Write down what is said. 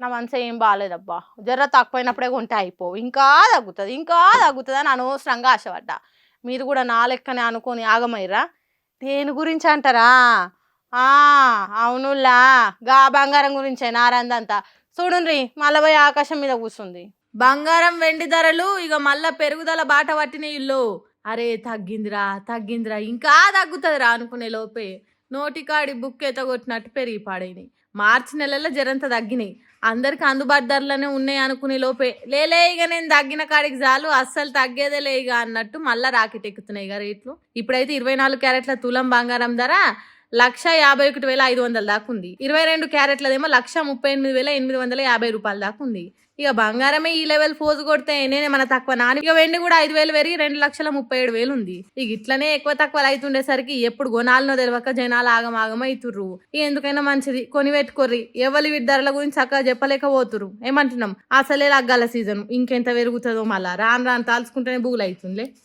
నా మనసు ఏం బాగాలేదబ్బా. జర తక్కువైనప్పుడే కొంటే అయిపోవు. ఇంకా తగ్గుతుంది అని అనవసరంగా ఆశపడ్డా. మీరు కూడా నా లెక్కనే అనుకొని ఆగమైరా. దేని గురించి అంటారా? అవునులా, గా బంగారం గురించే నారందంతా. చూడుండ్రి మళ్ళీ పోయి ఆకాశం మీద కూర్చుంది. బంగారం వెండి ధరలు ఇక మళ్ళా పెరుగుదల బాట పట్టిన ఇల్లు. అరే తగ్గిందిరా ఇంకా తగ్గుతుందిరా అనుకునే లోపే నోటికాడి బుక్ ఎత్తగొట్టినట్టు పెరిగి పాడైనాయి. మార్చి నెలలో జరంత తగ్గినాయి. అందరికి అందుబాటు ధరలనే ఉన్నాయి అనుకునే లోపే లేలే ఇక నేను తగ్గిన కాడికి చాలు, అస్సలు తగ్గేదేలే ఇక అన్నట్టు మళ్ళా రాకెట్ ఎక్కుతున్నాయి ఇక రేట్లు. ఇప్పుడైతే 24 క్యారెట్ల తులం బంగారం ధర 1,51,500 దాకా ఉంది. 22 క్యారెట్లదేమో 1,38,850 రూపాయలు దాకా ఉంది. ఇక బంగారమే ఈ లెవెల్ ఫోజు కొడితే నేనేమన్నా తక్కువ నాని. ఇక వెండి కూడా 5,000 పెరిగి 2,37,000 ఉంది. ఇక ఇట్లనే ఎక్కువ తక్కువ అవుతుండేసరికి ఎప్పుడు కొనాలనో తెలియక జనాలు ఆగమాగం అవుతుర్రు. ఇక ఎందుకైనా మంచిది కొని పెట్టుకోర్రి. ఎవరి వీటి ధరల గురించి చక్కగా చెప్పలేకపోతురు. ఏమంటున్నాం, అసలే లగ్గాల సీజన్ ఇంకెంత పెరుగుతుందో మళ్ళా రాను రాను తాల్చుకుంటేనే బూగులు అవుతుందిలే.